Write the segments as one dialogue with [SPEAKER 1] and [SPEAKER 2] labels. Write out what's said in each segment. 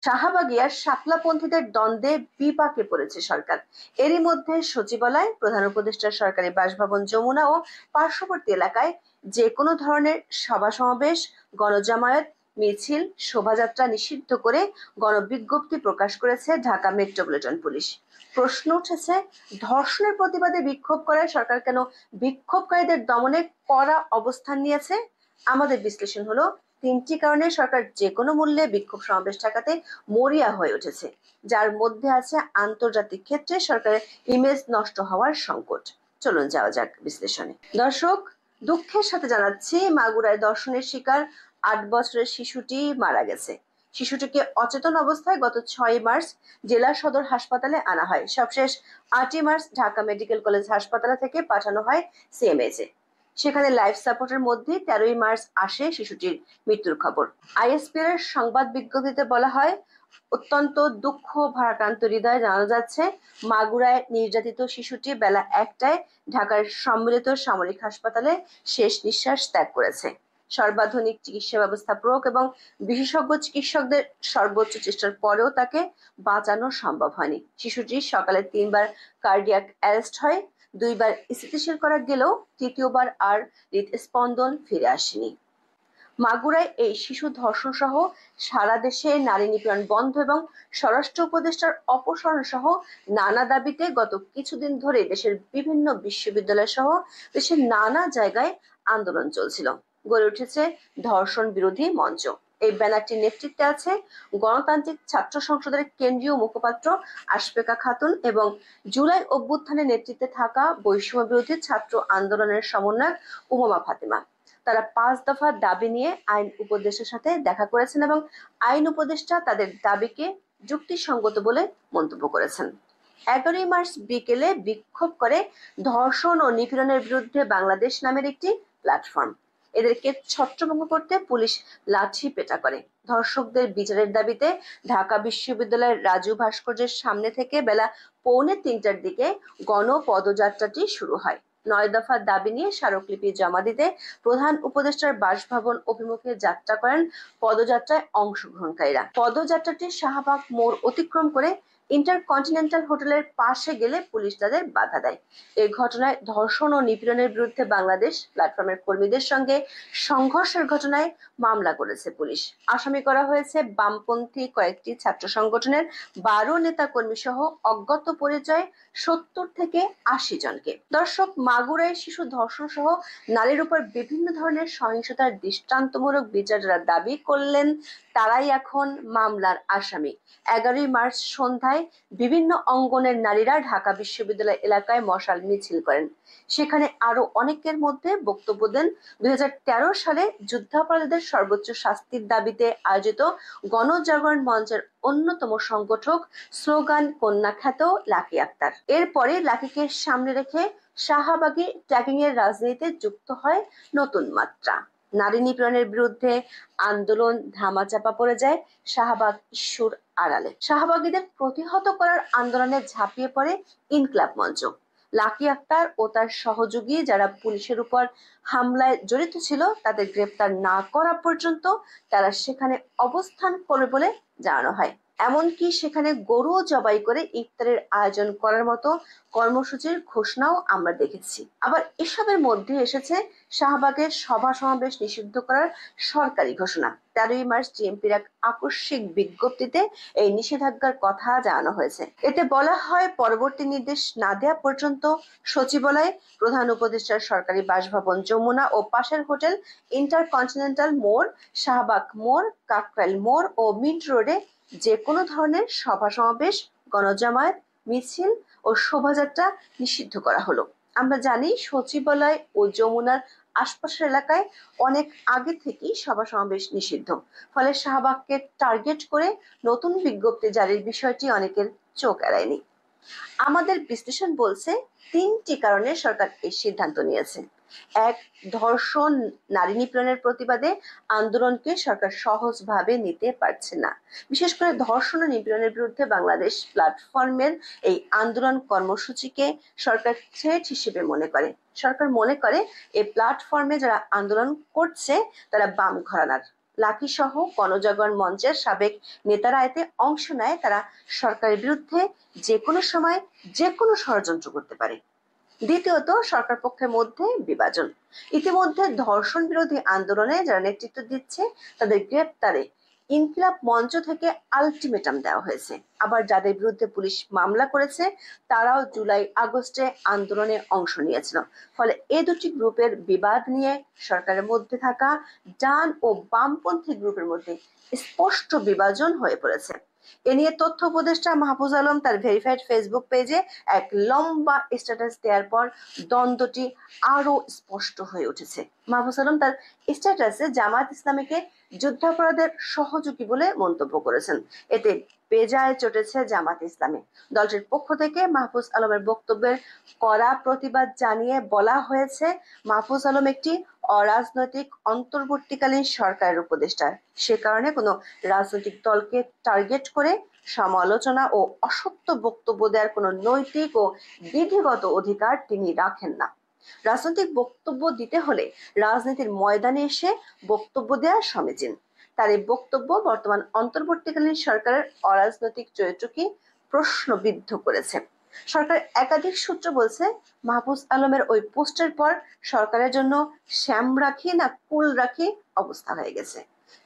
[SPEAKER 1] শাহবাগিয়ার শাপলাপন্থীদের দ্বন্দ্বে বিপাকে পড়েছে সরকার। এরই মধ্যে সচিবালয়, প্রধান উপদেষ্টার সরকারি বাসভবন যমুনা ও পার্শ্ববর্তী এলাকায় যে কোনো ধরনের সভা সমাবেশ, গণজামায়াত, মিছিল, শোভাযাত্রা নিষিদ্ধ করে গণবিজ্ঞপ্তি প্রকাশ করেছে ঢাকা মেট্রোপলিটন পুলিশ। প্রশ্ন উঠেছে, ধর্ষণের প্রতিবাদে বিক্ষোভ করায় সরকার কেন বিক্ষোভকারীদের দমনে কড়া অবস্থান নিয়েছে? আমাদের বিশ্লেষণ হলো, তিনটি কারণে সরকার যে কোনো মূল্যে বিক্ষোভ সমাবেশ ঠেকাতে মরিয়া হয়ে উঠেছে, যার মধ্যে আছে আন্তর্জাতিক ক্ষেত্রে সরকারের ইমেজ নষ্ট হওয়ার সংকট। চলুন যাওয়া যাক বিশ্লেষণে। দর্শক, দুঃখের সাথে জানাচ্ছি, মাগুরায় ধর্ষণের শিকার ৮ বছরের শিশুটি মারা গেছে। শিশুটিকে অচেতন অবস্থায় গত ৬ মার্চ জেলা সদর হাসপাতালে আনা হয়। সবশেষ ৮ই মার্চ ঢাকা মেডিকেল কলেজ হাসপাতাল থেকে পাঠানো হয় সিএমএইচে। সেখানে লাইফ সাপোর্টের মধ্যে ১৩ই মার্চ আসে শিশুটির মৃত্যুর খবর। আইএসপিআর এর সংবাদ বিজ্ঞপ্তিতে বলা হয়, অত্যন্ত দুঃখ ভারাক্রান্ত হৃদয়ে জানানো যাচ্ছে, মাগুরায় নির্যাতিত শিশুটি বেলা ১টায় ঢাকার সম্মিলিত সামরিক হাসপাতালে শেষ নিঃশ্বাস ত্যাগ করেছে। সর্বাধুনিক চিকিৎসা ব্যবস্থা প্রয়োগ এবং বিশেষজ্ঞ চিকিৎসকদের সর্বোচ্চ চেষ্টার পরেও তাকে বাঁচানো সম্ভব হয়নি। শিশুটির সকালে ৩বার কার্ডিয়াক অ্যারেস্ট হয়, ২বার স্থিতিশীল করা গেলেও তৃতীয়বার আর হৃদস্পন্দন ফিরে আসেনি। মাগুরায় এই শিশু ধর্ষণ সহ সারা দেশে নারী নিপীড়ন বন্ধ এবং স্বরাষ্ট্র উপদেষ্টার অপসারণ সহ নানা দাবিতে গত কিছুদিন ধরে দেশের বিভিন্ন বিশ্ববিদ্যালয় সহ দেশের নানা জায়গায় আন্দোলন চলছিল। গড়ে উঠেছে ধর্ষণ বিরোধী মঞ্চ। এই ব্যানারটির নেতৃত্বে আছে গণতান্ত্রিক ছাত্র সংসদের কেন্দ্রীয় মুখপাত্র আশফাকা খাতুন এবং জুলাই অভ্যুত্থানের নেতৃত্বে থাকা বৈষম্য বিরোধী ছাত্র আন্দোলনের সমন্বয়ক উমামা ফাতেমা। তারা ৫ দফা দাবি নিয়ে আইন উপদেষ্টার সাথে দেখা করেছেন এবং আইন উপদেষ্টা তাদের দাবিকে যুক্তিসঙ্গত বলে মন্তব্য করেছেন। ১১ই মার্চ বিকেলে বিক্ষোভ করে ধর্ষণ ও নিপীড়নের বিরুদ্ধে বাংলাদেশ নামের একটি প্ল্যাটফর্ম। এদেরকে ছত্রভঙ্গ করতে পুলিশ লাঠি পেটা করে। ধর্ষকদের বিচারের দাবিতে ঢাকা বিশ্ববিদ্যালয়ের রাজু ভাস্কর্যের সামনে থেকে বেলা ২:৩০টার দিকে গণপদযাত্রাটি শুরু হয়। ৯ দফার দাবি নিয়ে স্মারকলিপি জমা দিতে প্রধান উপদেষ্টার বাসভবন অভিমুখে যাত্রা করেন পদযাত্রায় অংশগ্রহণকারীরা। পদযাত্রাটি শাহবাগ মোড় অতিক্রম করে ইন্টারকন্টিনেন্টাল হোটেলের পাশে গেলে পুলিশ তাদের বাধা দেয়। এই ঘটনায় ধর্ষণ ও নিপীড়নের বিরুদ্ধে বাংলাদেশ প্ল্যাটফর্মের কর্মীদের সঙ্গে সংঘর্ষের ঘটনায় মামলা করেছে পুলিশ। আসামি করা হয়েছে বামপন্থী কয়েকটি ছাত্র সংগঠনের ১২ নেতা কর্মী সহ অজ্ঞাত পরিচয়ে ৭০ থেকে ৮০ জনকে। দর্শক, মাগুরায় শিশু ধর্ষণ সহ নারীর উপর বিভিন্ন ধরনের সহিংসতার দৃষ্টান্তমূলক বিচার যারা দাবি করলেন, তারাই এখন মামলার আসামি। ১১ই মার্চ সন্ধ্যায় বিভিন্ন অঙ্গনের নারীরা ঢাকা বিশ্ববিদ্যালয় এলাকায় মশাল মিছিল করেন। সেখানে আরো অনেকের মধ্যে বক্তব্য দেন ২০১৩ সালে যুদ্ধাপরাধীদের সর্বোচ্চ শাস্তির দাবিতে আয়োজিত গণজাগরণ মঞ্চের অন্যতম সংগঠক স্লোগান কন্যা খ্যাত লাকি আক্তার। এরপরে লাকিকে সামনে রেখে শাহবাগী ট্যাগিং এর রাজনীতিতে যুক্ত হয় নতুন মাত্রা। নারী নিপীড়নের বিরুদ্ধে আন্দোলন ধামাচাপা পড়ে যায় শাহবাগ ইস্যুর আড়ালে। শাহবাগীদের প্রতিহত করার আন্দোলনে ঝাঁপিয়ে পড়ে ইনকিলাব মঞ্চ। লাকি আক্তার ও তার সহযোগী যারা পুলিশের উপর হামলায় জড়িত ছিল তাদের গ্রেপ্তার না করা পর্যন্ত তারা সেখানে অবস্থান করবে বলে জানানো হয়। এমনকি সেখানে গরু জবাই করে ইফতারের আয়োজন করার মতো কর্মসূচির ঘোষণাও আমরা দেখেছি। আবার এসবের মধ্যে এসেছে শাহবাগের সভা সমাবেশ নিষিদ্ধ করার সরকারি ঘোষণা। ১৩ই মার্চ ডিএমপির এক আকস্মিক বিজ্ঞপ্তিতে এই নিষেধাজ্ঞার কথা জানানো হয়েছে। এতে বলা হয়, পরবর্তী নির্দেশ না দেওয়া পর্যন্ত সচিবালয়, প্রধান উপদেষ্টার সরকারি বাসভবন যমুনা ও পাশের হোটেল ইন্টারকন্টিনেন্টাল মোড়, শাহবাগ মোড়, কাকরাইল মোড় ও মিন্ট রোডে যে কোনো ধরনের সভা সমাবেশ, গণজামায়াত, মিছিল ও শোভাযাত্রা নিষিদ্ধ করা হলো। আমরা জানি সচিবালয় ও যমুনার আশপাশের এলাকায় অনেক আগে থেকেই সভা সমাবেশ নিষিদ্ধ। ফলে শাহবাগকে টার্গেট করে নতুন বিজ্ঞপ্তি জারির বিষয়টি অনেকের চোখ এড়ায়নি। আমাদের বিশ্লেষণ বলছে, ৩টি কারণে সরকার এই সিদ্ধান্ত নিয়েছে। ১. ধর্ষণ, নারী নিপীড়নের প্রতিবাদে আন্দোলনকে সরকার সহজভাবে নিতে পারছে না। বিশেষ করে ধর্ষণ ও নিপীড়নের বিরুদ্ধে বাংলাদেশ প্ল্যাটফর্মের এই আন্দোলন কর্মসূচিকে সরকার থ্রেট হিসেবে মনে করে। সরকার মনে করে এই প্ল্যাটফর্মে যারা আন্দোলন করছে তারা বাম ঘরানার, লাকি সহ গণজাগরণ মঞ্চের সাবেক নেতারা এতে অংশ নেয়। তারা সরকারের বিরুদ্ধে যে কোনো সময় যে কোনো ষড়যন্ত্র করতে পারে। দ্বিতীয়ত, সরকার পক্ষের মধ্যে বিভাজন। ইতিমধ্যে ধর্ষণ বিরোধী আন্দোলনে যারা নেতৃত্ব দিচ্ছে তাদের গ্রেপ্তারে ইনকিলাব মঞ্চ থেকে আলটিমেটাম দেওয়া হয়েছে। আবার যাদের বিরুদ্ধে পুলিশ মামলা করেছে তারাও জুলাই আগস্টে আন্দোলনে অংশ নিয়েছিল। ফলে এই দুটি গ্রুপের বিবাদ নিয়ে সরকারের মধ্যে থাকা ডান ও বামপন্থী গ্রুপের মধ্যে স্পষ্ট বিভাজন হয়ে পড়েছে। এ নিয়ে তথ্য উপদেষ্টা মাহফুজ আলম তার ভেরিফাইড ফেসবুক পেজে এক লম্বা স্ট্যাটাস দেওয়ার পর দ্বন্দ্বটি আরো স্পষ্ট হয়ে উঠেছে। মাহফুজ আলম তার স্ট্যাটাসে জামায়াত ইসলামীকে যুদ্ধাপরাধের সহযোগী বলে মন্তব্য করেছেন। এতে বেজায় চটেছে জামায়াত ইসলামী। দলটির পক্ষ থেকে মাহফুজ আলমের বক্তব্যের কড়া প্রতিবাদ জানিয়ে বলা হয়েছে, মাহফুজ আলম একটি অরাজনৈতিক অন্তর্বর্তীকালীন সরকারের উপদেষ্টা। সে কারণে কোনো রাজনৈতিক দলকে টার্গেট করে সমালোচনা ও অসত্য বক্তব্য দেওয়ার কোনো নৈতিক ও বিধিগত অধিকার তিনি রাখেন না। রাজনৈতিক বক্তব্য দিতে হলে রাজনীতির ময়দানে এসে বক্তব্য দেওয়া সমীচীন। তার এই বক্তব্য বর্তমান অন্তর্বর্তীকালীন সরকারের অরাজনৈতিক চরিত্রকে প্রশ্নবিদ্ধ করেছে। সরকার একাধিক সূত্র বলছে, মাহফুজ আলমের ওই পোস্টের পর সরকারের জন্য শ্যাম রাখি না কুল রাখি অবস্থা হয়ে গেছে।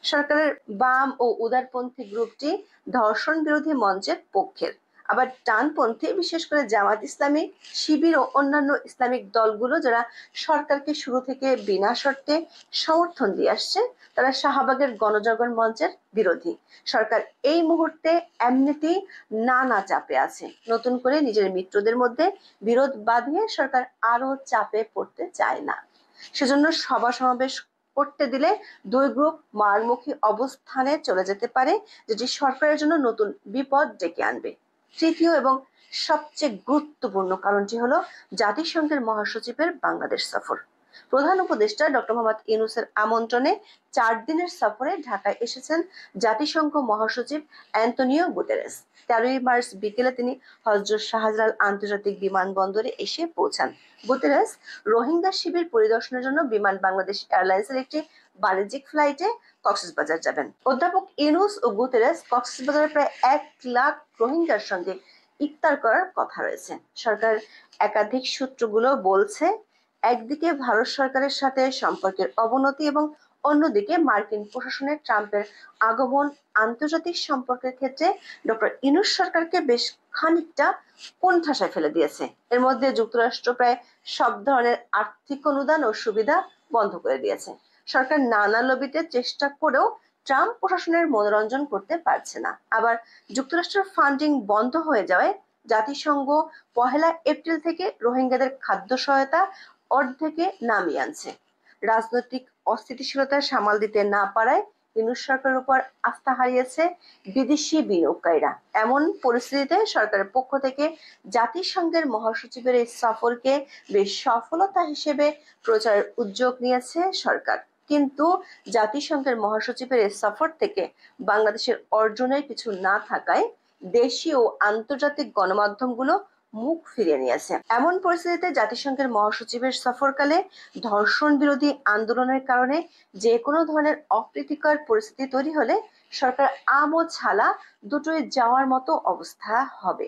[SPEAKER 1] সরকারের বাম ও উদারপন্থী গ্রুপটি ধর্ষণ বিরোধী মঞ্চের পক্ষের, আবার ডানপন্থী বিশেষ করে জামাত ইসলামী, শিবির ও অন্যান্য ইসলামিক দলগুলো যারা সরকারকে শুরু থেকে বিনা শর্তে সমর্থন দিয়ে আসছে তারা শাহবাগের গণজাগরণ মঞ্চের বিরোধী। সরকার এই মুহূর্তে এমনিতেই নানা চাপে আছে। নতুন করে নিজের মিত্রদের মধ্যে বিরোধ বাঁধিয়ে সরকার আরো চাপে পড়তে চায় না। সেজন্য সভা সমাবেশ করতে দিলে দুই গ্রুপ মারমুখী অবস্থানে চলে যেতে পারে, যেটি সরকারের জন্য নতুন বিপদ ডেকে আনবে। তৃতীয় এবং সবচেয়ে গুরুত্বপূর্ণ কারণটি হলো জাতিসংঘের মহাসচিবের বাংলাদেশ সফর। প্রধান উপদেষ্টা ডক্টর মোহাম্মদ ইউনূসের আমন্ত্রণে 4 দিনের সফরে ঢাকায় এসেছেন জাতিসংঘ মহাসচিব অ্যান্টোনিও গুতেরেস। 13 মার্চ বিকেলে তিনি হযরত শাহজালাল আন্তর্জাতিক বিমানবন্দরে এসে পৌঁছান। গুতেরেস রোহিঙ্গা শিবির পরিদর্শনের জন্য বিমান বাংলাদেশ এয়ারলাইন্সের একটি বাণিজ্যিক ফ্লাইটে কক্সবাজার যাবেন। অধ্যাপক ইউনূস ও গুতেরেস কক্সবাজারে প্রায় 1 লাখ রোহিঙ্গার সঙ্গে ইফতার করার কথা রয়েছে। সরকার একাধিক সূত্রগুলো বলছে, একদিকে ভারত সরকারের সাথে সম্পর্কের অবনতি এবং অন্যদিকে মার্কিন প্রশাসনের ট্রাম্পের আগমন আন্তর্জাতিক সম্পর্কের ক্ষেত্রে ডক্টর ইউনূস সরকারকে বেশ খানিকটা কোণঠাসায় ফেলে দিয়েছে। এর মধ্যে যুক্তরাষ্ট্র প্রায় সব ধরনের আর্থিক অনুদান ও সুবিধা বন্ধ করে দিয়েছে। সরকার নানা লবিতে চেষ্টা করেও ট্রাম্প প্রশাসনের মনোরঞ্জন করতে পারছে না। আবার যুক্তরাষ্ট্রের ফান্ডিং বন্ধ হয়ে যাওয়ায় জাতিসংঘ 1 এপ্রিল থেকে রোহিঙ্গাদের খাদ্য সহায়তা অর্ধেকে নামিয়ে আনছে। রাজনৈতিক অস্থিতিশীলতা সামাল দিতে না পারায় ইউনূস সরকারের উপর আস্থা হারিয়েছে বিদেশি বিনিয়োগকারীরা। এমন পরিস্থিতিতে সরকারের পক্ষ থেকে জাতিসংঘের মহাসচিবের এই সফরকে বেশ সফলতা হিসেবে প্রচারের উদ্যোগ নিয়েছে সরকার। কিন্তু জাতিসংঘের মহাসচিবের এই সফর থেকে বাংলাদেশের অর্জনের কিছু না থাকায় দেশি ও আন্তর্জাতিক গণমাধ্যমগুলো মুখ ফিরিয়ে নিয়েছে। এমন পরিস্থিতিতে জাতিসংঘের মহাসচিবের সফরকালে ধর্ষণ বিরোধী আন্দোলনের কারণে যে কোনো ধরনের অপ্রীতিকর পরিস্থিতি তৈরি হলে সরকার আম ও ছালা দুটোই যাওয়ার মতো অবস্থা হবে।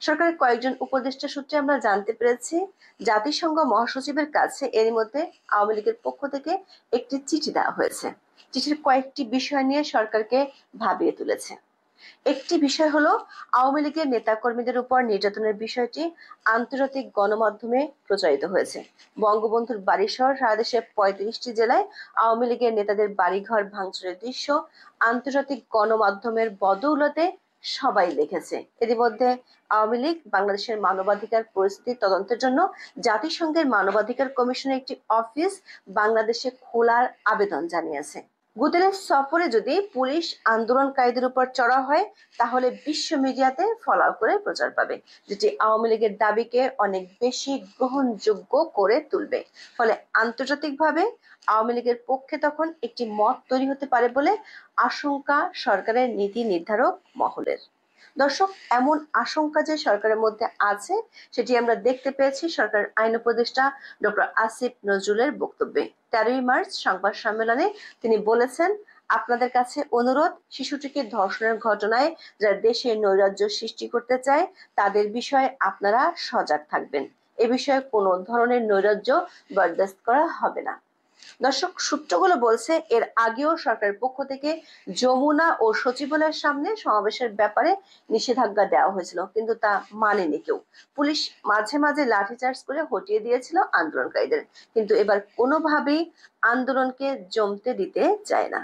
[SPEAKER 1] সরকারের কয়েকজন উপদেষ্টা সূত্রে আমরা জানতে পেরেছি, জাতিসংঘ মহাসচিবের কাছে এর মধ্যে আওয়ামী লীগের পক্ষ থেকে একটি চিঠি দেওয়া হয়েছে। চিঠির কয়েকটি বিষয় নিয়ে সরকারকে ভাবিয়ে তুলেছে। একটি বিষয় হলো, আওয়ামী লীগের নেতাকর্মীদের উপর নির্যাতনের বিষয়টি আন্তর্জাতিক গণমাধ্যমে প্রচারিত হয়েছে। বঙ্গবন্ধুর বাড়িসহ সারা দেশে 35টি জেলায় আওয়ামী লীগের নেতাদের বাড়িঘর ভাঙচুরের দৃশ্য আন্তর্জাতিক গণমাধ্যমের বদৌলতে সবাই দেখেছে। ইতিমধ্যে আওয়ামী লীগ বাংলাদেশের মানবাধিকার পরিস্থিতি তদন্তের জন্য জাতিসংঘের মানবাধিকার কমিশনের একটি অফিস বাংলাদেশে খোলার আবেদন জানিয়েছে। গুতেরেস সফরে যদি পুলিশ আন্দোলনকারীদের উপর চড়া হয় তাহলে বিশ্ব মিডিয়াতে ফলাও করে প্রচার পাবে, যেটি আওয়ামী লীগের দাবিকে অনেক বেশি গ্রহণযোগ্য করে তুলবে। ফলে আন্তর্জাতিকভাবে আওয়ামী লীগের পক্ষে তখন একটি মত তৈরি হতে পারে বলে আশঙ্কা সরকারের নীতি নির্ধারক মহলের। দর্শক, এমন আশঙ্কা যে সরকারের মধ্যে আছে সেটি আমরা দেখতে পেয়েছি সরকারের আইন উপদেষ্টা ডক্টর আসিফ নজরুলের বক্তব্যে। 13 মার্চ সংবাদ সম্মেলনে তিনি বলেছেন, আপনাদের কাছে অনুরোধ, শিশুটিকে ধর্ষণের ঘটনায় যারা দেশে নৈরাজ্য সৃষ্টি করতে চায় তাদের বিষয়ে আপনারা সজাগ থাকবেন। এ বিষয়ে কোনো ধরনের নৈরাজ্য বরদাস্ত করা হবে না। দর্শক, সূত্রগুলো বলছে এর আগেও সরকারের পক্ষ থেকে যমুনা ও সচিবালয়ের সামনে সমাবেশের ব্যাপারে নিষেধাজ্ঞা দেওয়া হয়েছিল, কিন্তু তা মানেনি কেউ। পুলিশ মাঝে মাঝে লাঠিচার্জ করে হটিয়ে দিয়েছিল আন্দোলনকারীদের, কিন্তু এবার কোনোভাবেই আন্দোলনকে জমতে দিতে চায় না।